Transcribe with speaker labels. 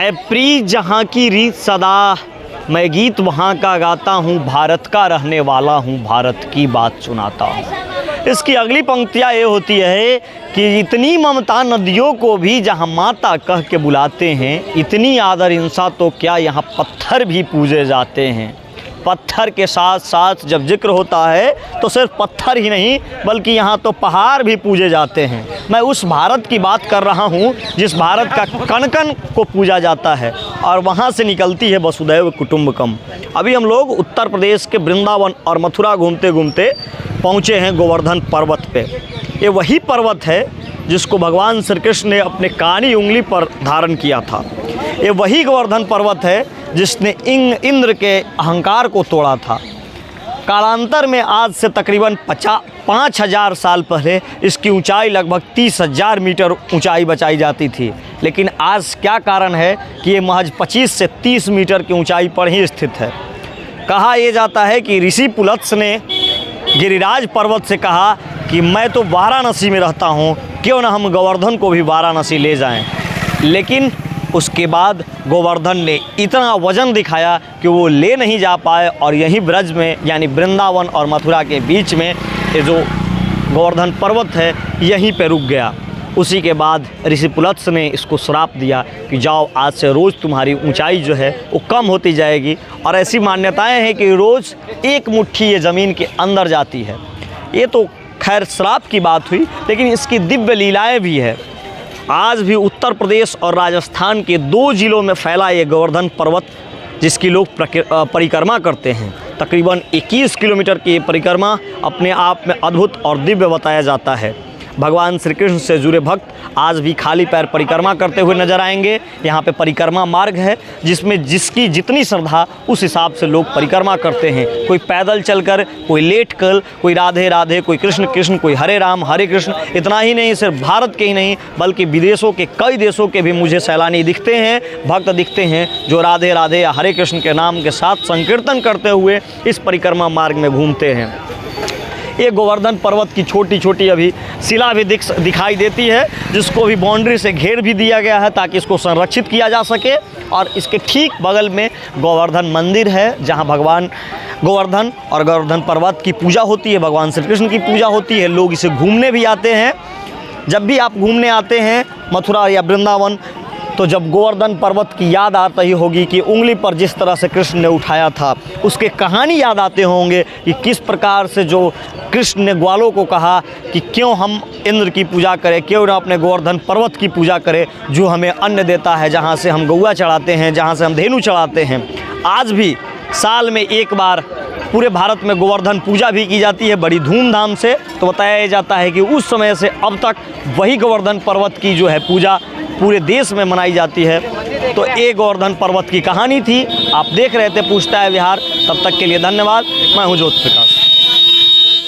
Speaker 1: है प्री जहाँ की रीत सदा, मैं गीत वहाँ का गाता हूँ, भारत का रहने वाला हूँ, भारत की बात सुनाता हूँ। इसकी अगली पंक्तियाँ ये होती है कि इतनी ममता नदियों को भी जहाँ माता कह के बुलाते हैं, इतनी आदर इंसा तो क्या यहाँ पत्थर भी पूजे जाते हैं। पत्थर के साथ साथ जब जिक्र होता है तो सिर्फ पत्थर ही नहीं बल्कि यहाँ तो पहाड़ भी पूजे जाते हैं। मैं उस भारत की बात कर रहा हूँ जिस भारत का कण कण को पूजा जाता है और वहाँ से निकलती है वसुधैव कुटुंबकम। अभी हम लोग उत्तर प्रदेश के वृंदावन और मथुरा घूमते घूमते पहुँचे हैं गोवर्धन पर्वत पे। ये वही पर्वत है जिसको भगवान श्री कृष्ण ने अपने कानी उंगली पर धारण किया था। ये वही गोवर्धन पर्वत है जिसने इंद्र के अहंकार को तोड़ा था। कालांतर में आज से तकरीबन 5000 साल पहले इसकी ऊंचाई लगभग 30,000 मीटर ऊंचाई बचाई जाती थी, लेकिन आज क्या कारण है कि ये महज 25 से 30 मीटर की ऊंचाई पर ही स्थित है। कहा यह जाता है कि ऋषि पुलत्स्य ने गिरिराज पर्वत से कहा कि मैं तो वाराणसी में रहता हूँ, क्यों ना हम गोवर्धन को भी वाराणसी ले जाएं। लेकिन उसके बाद गोवर्धन ने इतना वजन दिखाया कि वो ले नहीं जा पाए और यहीं ब्रज में यानी वृंदावन और मथुरा के बीच में ये जो गोवर्धन पर्वत है यहीं पे रुक गया। उसी के बाद ऋषि पुलत्स्य ने इसको श्राप दिया कि जाओ आज से रोज़ तुम्हारी ऊंचाई जो है वो कम होती जाएगी। और ऐसी मान्यताएं हैं कि रोज़ एक मुट्ठी ये ज़मीन के अंदर जाती है। ये तो खैर श्राप की बात हुई, लेकिन इसकी दिव्य लीलाएँ भी है। आज भी उत्तर प्रदेश और राजस्थान के 2 ज़िलों में फैला ये गोवर्धन पर्वत जिसकी लोग परिक्रमा करते हैं। तकरीबन 21 किलोमीटर की ये परिक्रमा अपने आप में अद्भुत और दिव्य बताया जाता है। भगवान श्री कृष्ण से जुड़े भक्त आज भी खाली पैर परिक्रमा करते हुए नजर आएंगे। यहाँ पे परिक्रमा मार्ग है जिसमें जिसकी जितनी श्रद्धा उस हिसाब से लोग परिक्रमा करते हैं। कोई पैदल चलकर, कोई लेट कर, कोई राधे राधे, कोई कृष्ण कृष्ण, कोई हरे राम हरे कृष्ण। इतना ही नहीं, सिर्फ भारत के ही नहीं बल्कि विदेशों के कई देशों के भी मुझे सैलानी दिखते हैं, भक्त दिखते हैं जो राधे राधे या हरे कृष्ण के नाम के साथ संकीर्तन करते हुए इस परिक्रमा मार्ग में घूमते हैं। ये गोवर्धन पर्वत की छोटी छोटी अभी शिला भी दिखाई देती है जिसको भी बाउंड्री से घेर भी दिया गया है ताकि इसको संरक्षित किया जा सके। और इसके ठीक बगल में गोवर्धन मंदिर है जहां भगवान गोवर्धन और गोवर्धन पर्वत की पूजा होती है, भगवान श्री कृष्ण की पूजा होती है। लोग इसे घूमने भी आते हैं। जब भी आप घूमने आते हैं मथुरा या वृंदावन तो जब गोवर्धन पर्वत की याद आती ही होगी कि उंगली पर जिस तरह से कृष्ण ने उठाया था, उसके कहानी याद आते होंगे कि किस प्रकार से जो कृष्ण ने ग्वालों को कहा कि क्यों हम इंद्र की पूजा करें, क्यों ना अपने गोवर्धन पर्वत की पूजा करें जो हमें अन्न देता है, जहाँ से हम गौआ चढ़ाते हैं, जहाँ से हम धेनु चढ़ाते हैं। आज भी साल में एक बार पूरे भारत में गोवर्धन पूजा भी की जाती है बड़ी धूमधाम से। तो बताया जाता है कि उस समय से अब तक वही गोवर्धन पर्वत की जो है पूजा पूरे देश में मनाई जाती है। तो ये गोवर्धन पर्वत की कहानी थी। आप देख रहे थे पूछता है विहार। तब तक के लिए धन्यवाद। मैं हूँ ज्योति प्रकाश।